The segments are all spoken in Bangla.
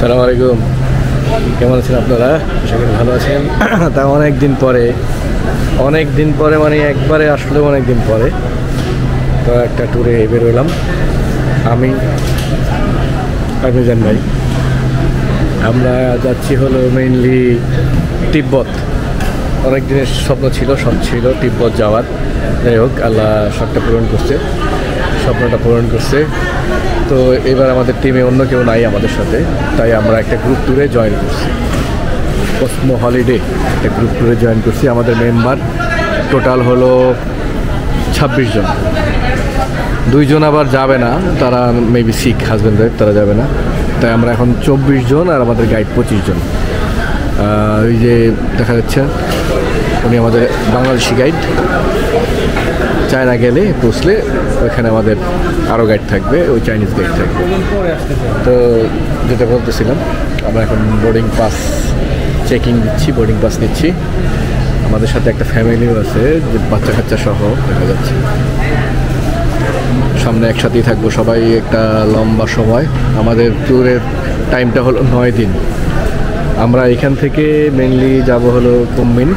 আসসালামু আলাইকুম। কেমন আছেন আপনারা? আশা করি ভালো আছেন। তা অনেক দিন পরে মানে একবারে আসলে অনেক দিন পরে তো একটা ট্যুরে বেরোলাম আমি আর মিজান ভাই। আমরা যাচ্ছি হলো মেইনলি তিব্বত। অনেক দিনের স্বপ্ন ছিল, শখ ছিল তিব্বত যাওয়ার। যাই হোক, আল্লাহ শখটা পূরণ করছে, স্বপ্নটা পূরণ করছে। তো এবার আমাদের টিমে অন্য কেউ নাই আমাদের সাথে, তাই আমরা একটা গ্রুপ ট্যুরে জয়েন করছি। কসমো হলিডে একটা গ্রুপ ট্যুরে জয়েন করছি। আমাদের মেম্বার টোটাল হলো 26 জন। 2 জন আবার যাবে না, তারা মেবি শিখ হাজব্যান্ড ওয়াইফ, তারা যাবে না। তাই আমরা এখন 24 জন আর আমাদের গাইড 25 জন। ওই যে দেখা যাচ্ছে উনি আমাদের বাংলাদেশি গাইড। চায়না গেলে পৌঁছলে ওইখানে আমাদের আরও গাইড থাকবে, ওই চাইনিজ গাইড থাকবে। তো যেটা বলতেছিলাম, আমরা এখন বোর্ডিং পাস চেকিং দিচ্ছি, বোর্ডিং পাস নিচ্ছি। আমাদের সাথে একটা ফ্যামিলিও আছে, যে বাচ্চা কাচ্চা সহ দেখা যাচ্ছে। সামনে একসাথেই থাকবো সবাই একটা লম্বা সময়। আমাদের ট্যুরের টাইমটা হলো 9 দিন। আমরা এখান থেকে মেনলি যাব হলো কুনমিন।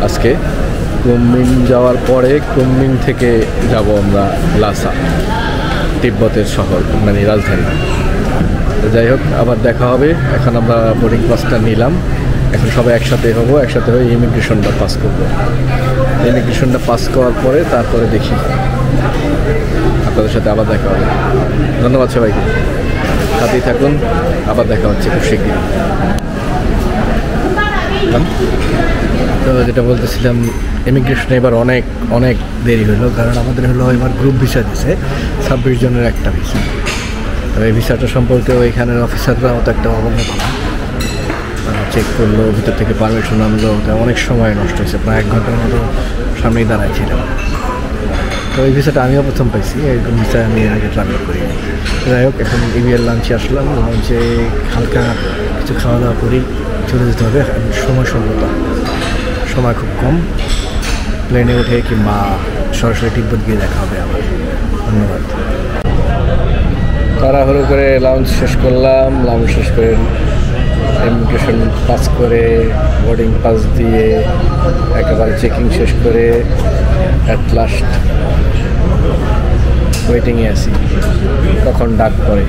আজকে কুনমিন যাওয়ার পরে কুনমিন থেকে যাব আমরা লাসা, তিব্বতের শহর মানে রাজধানী। যাই হোক, আবার দেখা হবে। এখন আমরা বোর্ডিং পাসটা নিলাম, এখন সবাই একসাথে হবো, একসাথে হয়ে ইমিগ্রেশনটা পাস করবো। ইমিগ্রেশনটা পাস করার পরে তারপরে দেখি আপনাদের সাথে আবার দেখা হবে। ধন্যবাদ সবাইকে, সাথেই থাকুন। আবার দেখা হচ্ছে খুব শীঘ্রই। তো যেটা বলতেছিলাম, ইমিগ্রেশনে এবার অনেক দেরি হলো, কারণ আমাদের হলো এবার গ্রুপ ভিসা দিছে 26 জনের একটা ভিসা। তো এই ভিসাটা সম্পর্কে ওইখানের অফিসাররাও তো একটা অবগত না, চেক করলো, ভিতর থেকে পারমিশন আনলো। অনেক সময় নষ্ট হয়েছে, প্রায় 1 ঘন্টার মতো সামনেই দাঁড়াইছিলাম। তো এই ভিসাটা আমিও প্রথম পাইছি, এরকম ভিসা আমি আগে ট্রাভেল করি। যাই হোক, এখন ইভিএর লাঞ্চে আসলাম। লাঞ্চে হালকা কিছু খাওয়া দাওয়া করি, চলে যেতে হবে। সময় খুব কম। প্লেনে উঠে কিংবা সরাসরি তিব্বত গিয়ে দেখা হবে আবার। ধন্যবাদ। তাড়াহুড়ো করে লাউঞ্জ শেষ করলাম। লাউঞ্জ শেষ করে ইমিগ্রেশন পাস করে, বোর্ডিং পাস দিয়ে একেবারে চেকিং শেষ করে অ্যাট লাস্ট ওয়েটিংয়ে আছি কখন ডাক পড়ে।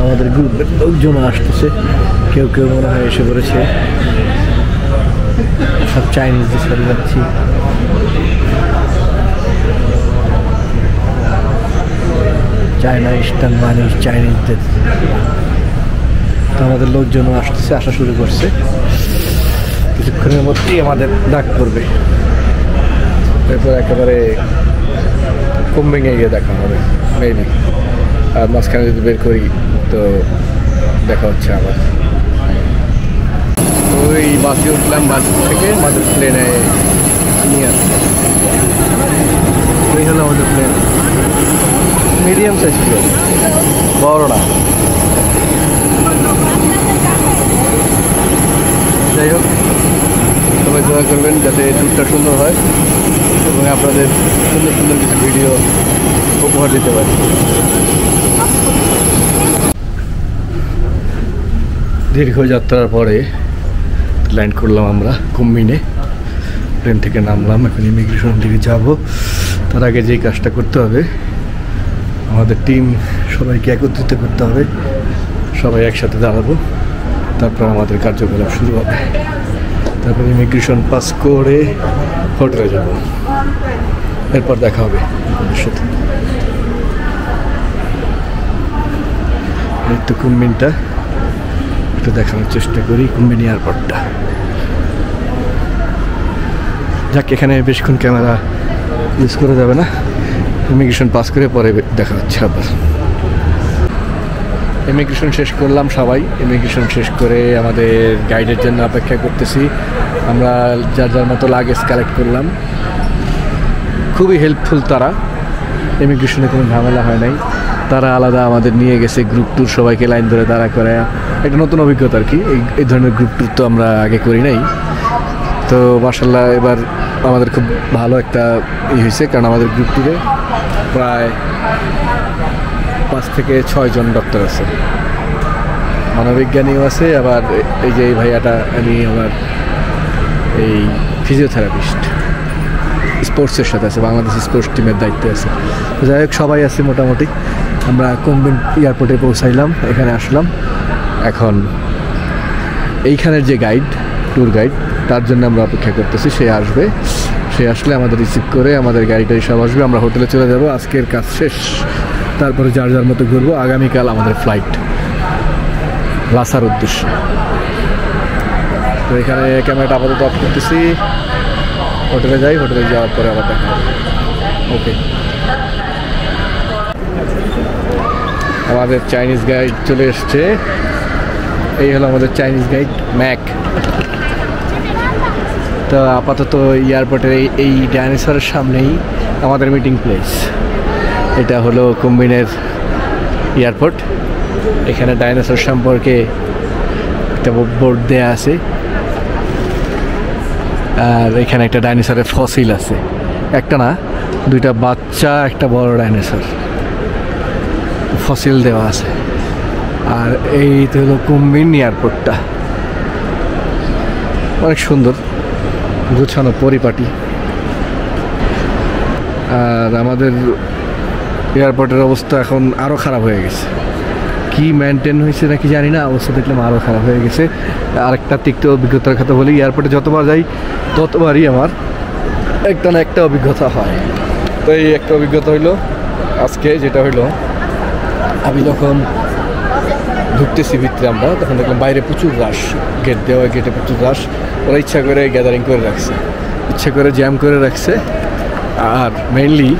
আমাদের গ্রুপের লোকজন আসতেছে, কেউ মনে হয় এসে পড়েছে। সব চাইনিজদের সাথে যাচ্ছি। চায়না ইস্টার্ন মানুষ চাইনিজদের। তো আমাদের লোকজনও আসতেছে, আসা শুরু করছে। কিছুক্ষণের মধ্যেই আমাদের ডাক পড়বে। এরপর একেবারে কুনমিনে গিয়ে দেখা হবে মেবি। আর মাঝখানে যদি বের করি তো দেখা হচ্ছে আবার। ওই বাসে উঠলাম, বাস থেকে আমাদের প্লেনে নিয়ে আসছে। ওই হলো আমাদের প্লেন, মিডিয়াম সাইজ প্লেন, বড় না। যাই হোক, সবাই দোয়া করবেন যাতে ট্যুরটা সুন্দর হয় এবং আপনাদের সুন্দর সুন্দর কিছু ভিডিও উপহার দিতে পারি। দীর্ঘ যাত্রার পরে ল্যান্ড করলাম আমরা কুনমিনে। প্লেন থেকে নামলাম, এখন ইমিগ্রেশন দিকে যাব। তার আগে যেই কাজটা করতে হবে, আমাদের টিম সবাইকে একত্রিত করতে হবে। সবাই একসাথে দাঁড়াবো, তারপর আমাদের কার্যকলাপ শুরু হবে। তারপর ইমিগ্রেশন পাস করে হোটেলে যাব, এরপর দেখা হবে আপনাদের সাথে। এই তো কুনমিনটা একটু দেখানোর চেষ্টা করি, কুনমিন এয়ারপোর্টটা। যাক, এখানে বেশিক্ষণ ক্যামেরা ইউজ করা যাবে না। ইমিগ্রেশন পাস করে পরে দেখা হচ্ছে আবার। ইমিগ্রেশন শেষ করলাম সবাই। ইমিগ্রেশন শেষ করে আমাদের গাইডের জন্য অপেক্ষা করতেছি। আমরা যার মতো লাগেজ কালেক্ট করলাম। খুবই হেল্পফুল তারা, ইমিগ্রেশনে কোনো ঝামেলা হয় নাই। তারা আলাদা আমাদের নিয়ে গেছে গ্রুপ ট্যুর, সবাইকে লাইন ধরে দাঁড়া করে। একটা নতুন অভিজ্ঞতা আর কি, এই ধরনের গ্রুপ ট্যুর তো আমরা আগে করি নাই। তো মাশাআল্লাহ এবার আমাদের খুব ভালো একটা হয়েছে, কারণ আমাদের গ্রুপ ট্যুরে প্রায় 5 থেকে 6 জন ডক্টর আছে, মনোবিজ্ঞানীও আছে, আবার এই যে এই ভাইয়াটা আমি আমার এই ফিজিওথেরাপিস্ট স্পোর্টসের সাথে আছে, বাংলাদেশ স্পোর্টস টিমের দায়িত্বে আছে। যাই হোক সবাই আছে মোটামুটি। আমরা কুম্বিন এয়ারপোর্টে পৌঁছাইলাম, এখানে আসলাম। এখন এইখানের যে গাইড, ট্যুর গাইড, তার জন্য আমরা অপেক্ষা করতেছি। সে আসবে, সে আসলে আমাদের রিসিভ করে আমাদের গাড়িটাই সব আসবে, আমরা হোটেলে চলে যাব। আজকের কাজ শেষ, তারপরে যার যার মতো ঘুরবো। আগামীকাল আমাদের ফ্লাইট লাসার উদ্দেশ্যে। তো এখানে ক্যামেরাটা আপাতত অফ করতেছি, হোটেলে যাই, হোটেলে যাওয়ার পরে আবার দেখা হবে। ওকে, আমাদের চাইনিজ গাইড চলে এসছে। এই হলো আমাদের চাইনিজ গাইড ম্যাক। তো আপাতত এয়ারপোর্টের এই ডাইনোসরের সামনেই আমাদের মিটিং প্লেস। এটা হলো কুম্বিনের এয়ারপোর্ট। এখানে ডাইনোসর সম্পর্কে একটা বোর্ড দেয়া আছে, আর এখানে একটা ডাইনোসরের ফসিল আছে, একটা না দুইটা বাচ্চা, একটা বড় ডাইনোসর ফসিল দেওয়া আছে। আর এই তো হলো কুম্বিন এয়ারপোর্টটা, অনেক সুন্দর গুছানো পরিপাটি। আর আমাদের এয়ারপোর্টের অবস্থা এখন আরও খারাপ হয়ে গেছে, কি মেনটেন হয়েছে নাকি জানি না, অবস্থা দেখলাম আরও খারাপ হয়ে গেছে। আরেকটা তিক্ত অভিজ্ঞতার কথা বলি, এয়ারপোর্টে যতবার যাই ততবারই আমার একটা না একটা অভিজ্ঞতা হয়। তো এই একটা অভিজ্ঞতা হইলো আজকে, যেটা হইলো আমি যখন ঢুকতেছি ভিতরে আমরা, তখন দেখলাম বাইরে প্রচুর রাশ, গেট দেওয়া, গেটে প্রচুর রাশ। ওরা ইচ্ছা করে গ্যাদারিং করে রাখছে, ইচ্ছা করে জ্যাম করে রাখছে। আর মেইনলি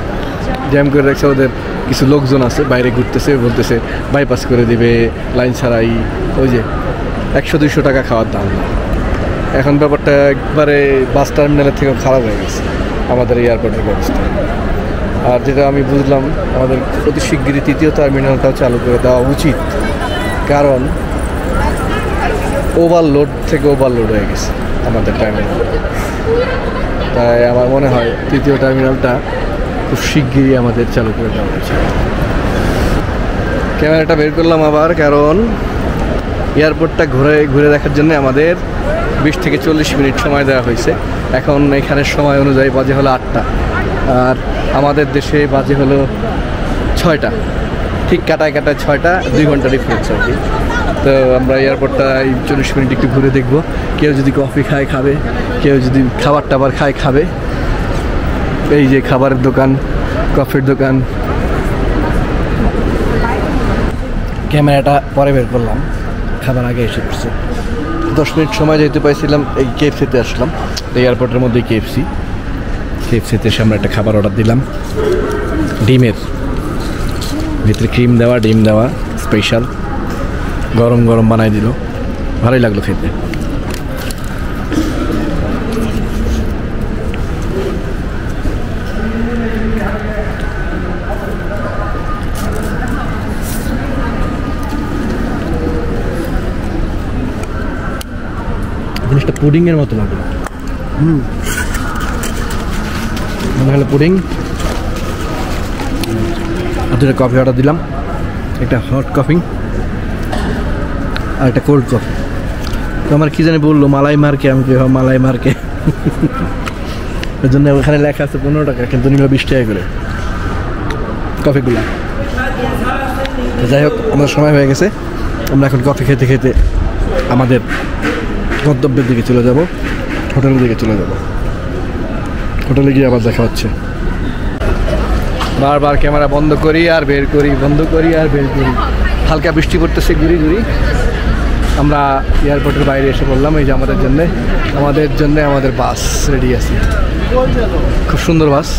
জ্যাম করে রাখছে, ওদের কিছু লোকজন আছে বাইরে ঘুরতেছে, বলতেছে বাইপাস করে দিবে লাইন ছাড়াই। ওই যে 100-200 টাকা খাওয়ার দাম। এখন ব্যাপারটা একবারে বাস টার্মিনালের থেকেও খারাপ হয়ে গেছে আমাদের এয়ারপোর্টের ব্যবস্থা। আর যেটা আমি বুঝলাম, আমাদের অতি শিগগিরই 3য় টার্মিনালটাও চালু করে দেওয়া উচিত, কারণ ওভারলোড থেকে ওভারলোড হয়ে গেছে আমাদের টার্মিনাল। তাই আমার মনে হয় 3য় টার্মিনালটা খুব শিগগিরই আমাদের চালু করে দেওয়া উচিত। ক্যামেরাটা বের করলাম আবার, কারণ এয়ারপোর্টটা ঘুরে দেখার জন্য আমাদের 20 থেকে 40 মিনিট সময় দেওয়া হয়েছে। এখন এখানের সময় অনুযায়ী বাজে হলো 8টা, আর আমাদের দেশে বাজে হলো 6টা, ঠিক কাটায় 6টা, 2 ঘন্টা ডিফারেন্স আর কি। তো আমরা এয়ারপোর্টটা এই 40 মিনিট একটু ঘুরে দেখবো। কেউ যদি কফি খায় খাবে, কেউ যদি খাবার টাবার খায় খাবে। এই যে খাবারের দোকান, কফির দোকান। ক্যামেরাটা পরে বের করলাম, খাবার আগে এসে পড়ছে। 10 মিনিট সময় যেতে পাইছিলাম, এই কেএফসিতে আসলাম। এয়ারপোর্টের মধ্যে কেএফসিতে এসে আমরা একটা খাবার অর্ডার দিলাম, ডিমের ভিতরে ক্রিম দেওয়া, ডিম দেওয়া, স্পেশাল গরম গরম বানাই দিল, ভালোই লাগলো খেতে। জিনিসটা পুডিংয়ের মতো লাগলো। মনে হলো পুডিং। আর দুটো কফি অর্ডার দিলাম, একটা হট কফি আর একটা কোল্ড কফি। তো আমার কি জানি বললো মালাই মার্কে, আমি কি মালাই মার্কে, ওই জন্য ওখানে লেখা আছে 15 টাকা, কিন্তু নিল 20 টাকা করে কফিগুলো। যাই হোক, আমাদের সময় হয়ে গেছে, আমরা এখন কফি খেতে খেতে আমাদের গন্তব্যের দিকে চলে যাব, হোটেলের দিকে চলে যাব। হোটেলে গিয়ে আবার দেখা হচ্ছে। বারবার ক্যামেরা বন্ধ করি আর বের করি, বন্ধ করি আর বের করি। হালকা বৃষ্টি পড়তেছে ঘুরি ঘুরি। আমরা এয়ারপোর্টের বাইরে এসে বললাম, এই যে আমাদের জন্য আমাদের বাস রেডি আছে। খুব সুন্দর বাস,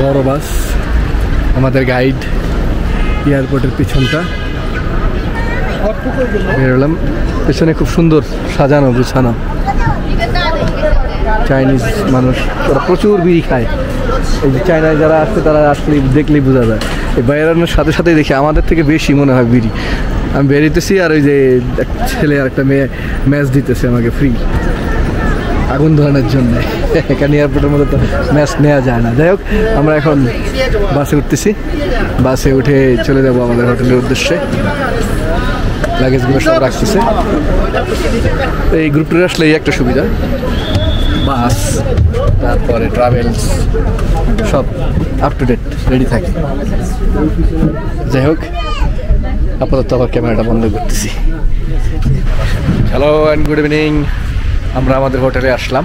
বড় বাস। আমাদের গাইড এয়ারপোর্টের পিছনটা বেরোলাম, পেছনে খুব সুন্দর সাজানো গুছানো। চাইনিজ মানুষ, ওরা প্রচুর বিড়ি খায়। এই যে চায়নায় যারা আসছে তারা আসলে দেখলেই বোঝা যায়। এই বেরোনোর সাথে সাথেই দেখি আমাদের থেকে বেশি মনে হয় বিড়ি। আমি বেরিয়েতেছি আর ওই যে ছেলে আর একটা মেয়ে ম্যাচ দিতেছে আমাকে ফ্রি, আগুন ধরানোর জন্যে। এখানে এয়ারপোর্টের মধ্যে তো ম্যাচ নেওয়া যায় না। যাই হোক, আমরা এখন বাসে উঠতেছি, বাসে উঠে চলে যাবো আমাদের হোটেলের উদ্দেশ্যে। লাগেজগুলো সব রাখতেছে। এই গ্রুপটা আসলে এই একটা সুবিধা, বাস তারপরে ট্রাভেলস সব আপ টু ডেট রেডি থাকে। যাই হোক, আপাতত আবার ক্যামেরাটা বন্ধ করতেছি। Hello and good evening. আমরা আমাদের হোটেলে আসলাম।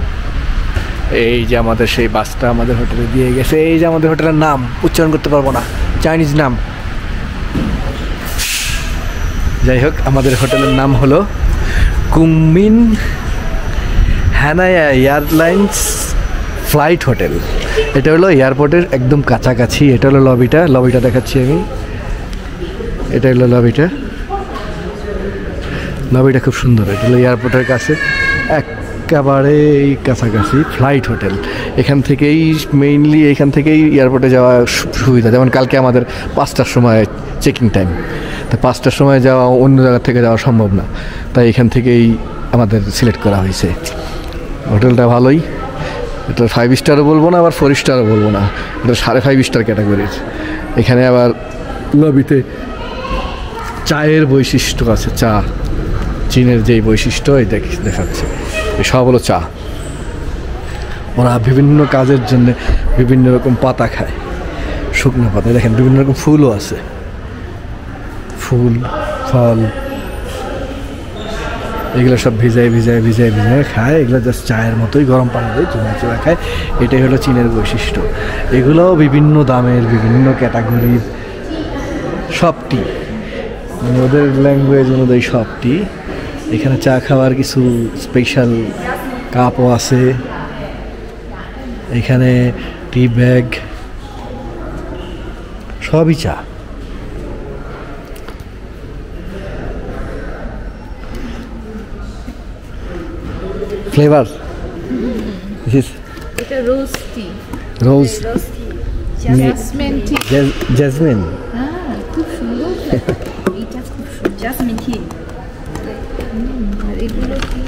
এই যে আমাদের সেই বাসটা আমাদের হোটেলে দিয়ে গেছে। এই যে আমাদের হোটেলের নাম উচ্চারণ করতে পারবো না, চাইনিজ নাম। যাই হোক, আমাদের হোটেলের নাম হলো কুমিন হানায়া এয়ারলাইন্স ফ্লাইট হোটেল। এটা হলো এয়ারপোর্টের একদম কাছাকাছি। এটা হলো লবিটা দেখাচ্ছি আমি। এটা হলো লবিটা খুব সুন্দর। এটা হলো এয়ারপোর্টের কাছে একেবারে কাছাকাছি ফ্লাইট হোটেল। এখান থেকেই মেইনলি এয়ারপোর্টে যাওয়া সুবিধা। যেমন কালকে আমাদের 5টার সময় চেকিং টাইম, তো 5টার সময় যাওয়া অন্য জায়গা থেকে যাওয়া সম্ভব না, তাই এখান থেকেই আমাদের সিলেক্ট করা হয়েছে। হোটেলটা ভালোই। এটা 5 স্টারও বলবো না, আবার 4 স্টারও বলবো না, এটা 5.5 স্টার ক্যাটাগরির। এখানে আবার লবিতে চায়ের বৈশিষ্ট্য আছে। চীনের যেই বৈশিষ্ট্য এই দেখাচ্ছে, সব হলো চা। ওরা বিভিন্ন কাজের জন্য বিভিন্ন রকম পাতা খায়, শুকনো পাতা। দেখেন বিভিন্ন রকম ফুলও আছে, ফুল ফল, এগুলো সব ভিজায় খায়। এগুলো জাস্ট চায়ের মতোই গরম পানি দিয়ে চুমা খায়। এটাই হলো চীনের বৈশিষ্ট্য। এগুলোও বিভিন্ন দামের, বিভিন্ন ক্যাটাগরির, সব টি, মানে ওদের ল্যাঙ্গুয়েজ অনুযায়ী সব টি। এখানে চা খাওয়ার কিছু স্পেশাল কাপও আছে। এখানে টি ব্যাগ, সবই চা। ফ্লেভার এটা রোজ টি, রোজ জ্যাসমিন টি। জ্যাসমিন, খুব সুন্দর। এটা খুব সুন্দর, জ্যাসমিন টি। আর এগুলো কি?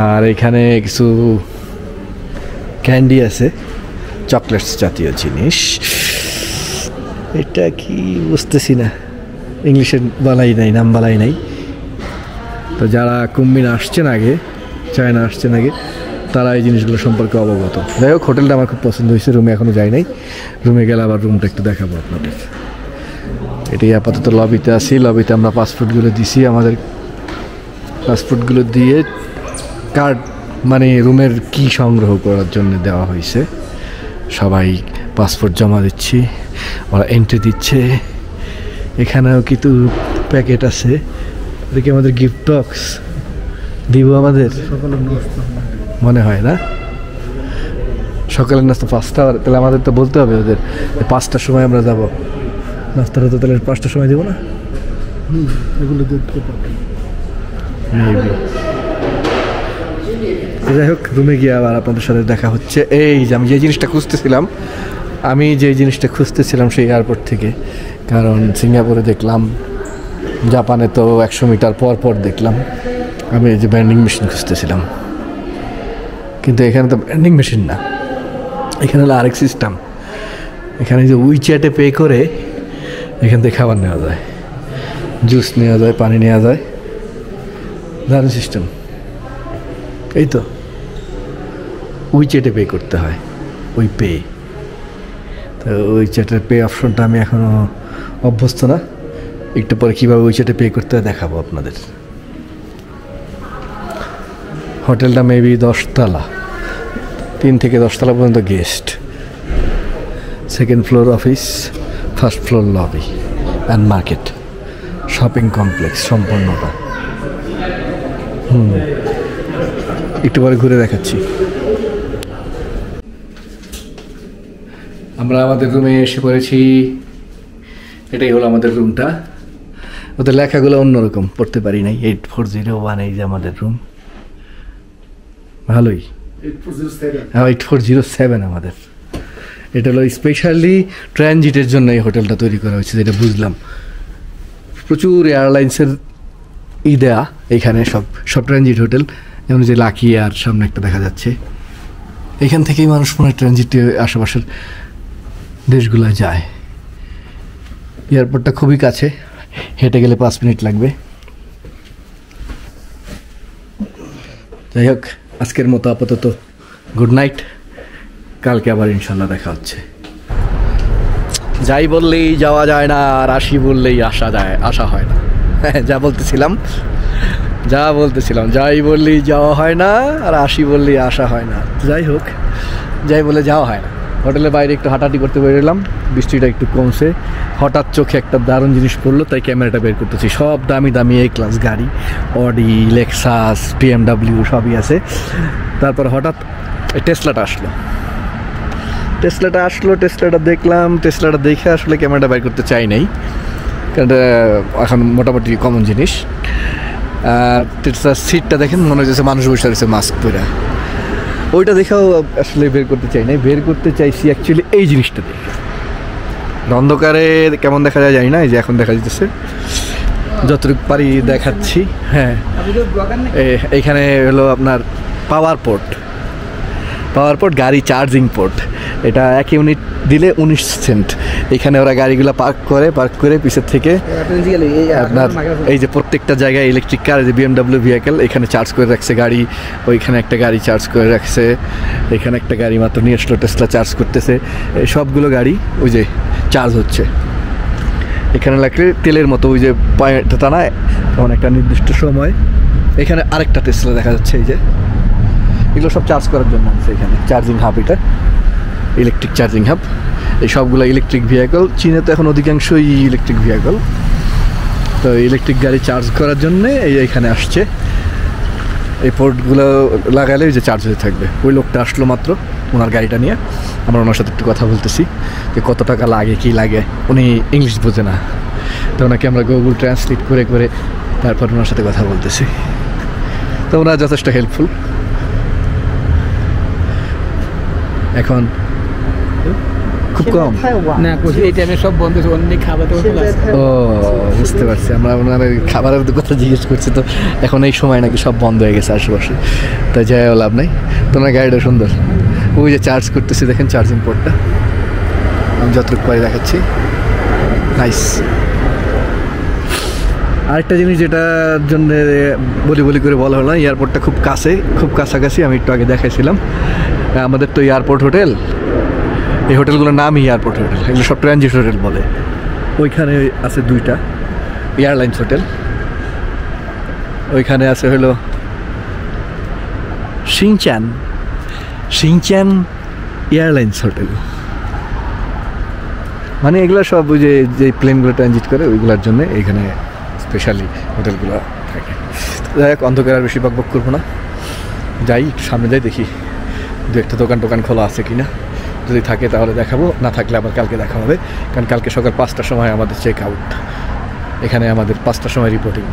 আর এখানে কিছু ক্যান্ডি আছে, চকলেটস জাতীয় জিনিস। এটা কি বুঝতেছি না, ইংলিশে নাম বলাই নাই। তো যারা কুম্বিন আসছেন আগে, চায়না আসছেন আগে, তারা এই জিনিসগুলো সম্পর্কে অবগত। যাই হোক, হোটেলটা আমার খুব পছন্দ হয়েছে। রুমে এখনও যাই নাই, রুমে গেলে আবার রুমটা একটু দেখাবো আপনাদের। এটাই আপাতত লবিতে আছি। লবিতে আমরা পাসপোর্টগুলো দিছি। আমাদের পাসপোর্টগুলো দিয়ে কার্ড, মানে রুমের কি সংগ্রহ করার জন্য দেওয়া হয়েছে। সবাই পাসপোর্ট জমা দিচ্ছি, ওরা এন্ট্রি দিচ্ছে। এখানেও কিছু প্যাকেট আছে, দেখি আমাদের গিফট বক্স দিব আমাদের মনে হয় না। সকালের নাস্তা 5টা, তাহলে আমাদের তো বলতে হবে ওদের 5টার সময় আমরা যাব। নাস্তাটা তো তাহলে 5টার সময় দেবো না, এগুলো দেখতে পাবো মেবি। যাই হোক, রুমে গিয়ে আবার আপনাদের সাথে দেখা হচ্ছে। এই যে আমি যে জিনিসটা খুঁজতেছিলাম সেই এয়ারপোর্ট থেকে, কারণ সিঙ্গাপুরে দেখলাম, জাপানে তো 100 মিটার পর দেখলাম। আমি এই যে ভেন্ডিং মেশিন খুঁজতেছিলাম, কিন্তু এখানে তো ভেন্ডিং মেশিন না, এখানে হলো আরেক সিস্টেম। এখানে যে উইচ্যাটে পে করে এখান থেকে খাবার নেওয়া যায়, জুস নেওয়া যায়, পানি নেওয়া যায়, দারুণ সিস্টেম। এই তো উইচ্যাটে পে করতে হয়, ওই পে। তো উইচ্যাটের পে অপশনটা আমি এখনও অভ্যস্ত না। একটু পরে কীভাবে উইচ্যাটে পে করতে হয় দেখাবো আপনাদের। হোটেলটা মেবি 10 তলা, 3 থেকে 10 তলা পর্যন্ত guest. 2nd floor office, 1st floor lobby and market, shopping complex সম্পূর্ণটা। একটু পরে ঘুরে দেখাচ্ছি। আমরা আমাদের রুমে এসে পড়েছি। এটাই হলো আমাদের রুমটা। ওদের লেখাগুলো অন্যরকম, পড়তে পারি নাই। 8401, এই যে আমাদের রুম। ভালোই, 8407 আমাদের। এটা হলো স্পেশালি ট্রানজিটের জন্য এই হোটেলটা তৈরি করা হয়েছে, যেটা বুঝলাম। প্রচুর এয়ারলাইন্সের দেয়া এইখানে সব সব ট্রানজিট হোটেল, যেমন যে লাকি আর সামনে একটা দেখা যাচ্ছে। এইখান থেকেই মানুষ মনে হয় ট্রানজিটে আশেপাশের দেশগুলো যায়। এয়ারপোর্টটা খুবই কাছে, হেঁটে গেলে 5 মিনিট লাগবে। যাই হোক, আজকের মতো আপাতত গুড নাইট, কালকে আবার ইনশাল্লাহ দেখা হচ্ছে। যাই বললেই যাওয়া যায় না, আর আসি বললেই আসা হয় না। যা বলতেছিলাম, যাই বললেই যাওয়া হয় না, আর আসি বললেই আসা হয় না। যাই হোক, যাই বলে যাওয়া হয় না। হোটেলের বাইরে একটু হাঁটাহাঁটি করতে বেরোলাম, বৃষ্টিটা একটু কমছে। হঠাৎ চোখে একটা দারুণ জিনিস পড়লো, তাই ক্যামেরাটা বের করতেছি। সব দামি দামি A ক্লাস গাড়ি, অডি, লেক্সাস, BMW সবই আছে। তারপর হঠাৎ টেসলাটা আসলো, টেসলাটা দেখলাম। টেসলাটা দেখে আসলে ক্যামেরাটা বের করতে চাই নাই, কারণ এখন মোটামুটি কমন জিনিস। টেসলার সিটটা দেখেন, মনে হচ্ছে মানুষ বসে রয়েছে মাস্ক পরে। ওইটা দেখেও আসলে বের করতে চাই নাই, বের করতে চাইছি অ্যাকচুয়ালি এই জিনিসটা দেখে। অন্ধকারে কেমন দেখা যায় জানি না, এই যে এখন দেখা যাচ্ছে, যতটুকু পারি দেখাচ্ছি। হ্যাঁ, এইখানে হলো আপনার পাওয়ার পোর্ট, গাড়ি চার্জিং পোর্ট। এটা 1 ইউনিট দিলে 19 সেন্ট। এখানে ওরা গাড়িগুলো পার্ক করে পিছের থেকে আপনার এই যে প্রত্যেকটা জায়গায় ইলেকট্রিক কার, যে BMW ভেহিকেল, এখানে চার্জ করে রাখছে গাড়ি। ওইখানে একটা গাড়ি চার্জ করে রাখছে, এখানে একটা গাড়ি মাত্র নিয়ে আসলো, টেসলা চার্জ করতেছে। এই সবগুলো গাড়ি ওই যে চার্জ হচ্ছে। এখানে লাগলে তেলের মতো ওই যে পয়েন্টটা টানায়, তখন একটা নির্দিষ্ট সময়। এখানে আরেকটা টেসলা দেখা যাচ্ছে, এই যে এগুলো সব চার্জ করার জন্য আছে। এখানে চার্জিং হাব, এটা ইলেকট্রিক চার্জিং হাব। এই সবগুলো ইলেকট্রিক ভেহিকল। চীনে তো এখন অধিকাংশই ইলেকট্রিক ভেহিকল, তো ইলেকট্রিক গাড়ি চার্জ করার জন্যে এইখানে আসছে। এই পোর্টগুলো লাগালে ওই যে চার্জ হয়ে থাকবে। ওই লোকটা আসলো মাত্র ওনার গাড়িটা নিয়ে, আমরা ওনার সাথে একটু কথা বলতেছি যে কত টাকা লাগে, কি লাগে। উনি ইংলিশ বোঝে না, তো ওনাকে আমরা গুগল ট্রান্সলেট করে তারপর ওনার সাথে কথা বলতেছি। তো ওনারা যথেষ্ট হেল্পফুল। এখন খুব কম না, এই টাইমে সব বন্ধ, অন্য খাবার দাবার আছে। ও, বুঝতে পারছি। আমরা ওনার খাবারের কথা জিজ্ঞেস করছি, তো এখন এই সময় নাকি সব বন্ধ হয়ে গেছে আশেপাশে, তাই যাই লাভ নাই। তো ওনার গাড়িটা সুন্দর, ওই যে চার্জ করতেছি দেখেন, চার্জিং পোর্টটা আমি যতটুকু পারি দেখাচ্ছি। নাইস। আরেকটা জিনিস যেটার জন্য বলি করে বলা হলো না, এয়ারপোর্টটা খুব কাছাকাছি। আমি একটু আগে দেখাইছিলাম, আমাদের তো এয়ারপোর্ট হোটেল, এই হোটেলগুলোর নামই এয়ারপোর্ট হোটেল, এগুলো সব ট্রানজিট হোটেল বলে। ওইখানে আছে 2টা এয়ারলাইন্স হোটেল, ওইখানে আছে হলো সিংচান এয়ারলাইন্স হোটেল। মানে এগুলো সব ওই যে প্লেনগুলো ট্রানজিট করে ওইগুলোর জন্য এইখানে স্পেশালি হোটেলগুলো থাকে। যাই হোক, অন্ধকার আর বেশি বকবক করবো না, যাই সামনে যাই, দেখি 2-একটা দোকান খোলা আছে কিনা। যদি থাকে তাহলে দেখাবো, না থাকলে আবার কালকে দেখা হবে, কারণ কালকে সকাল 5টার সময় আমাদের চেক আউট। এখানে আমাদের 5টার সময় রিপোর্টিং।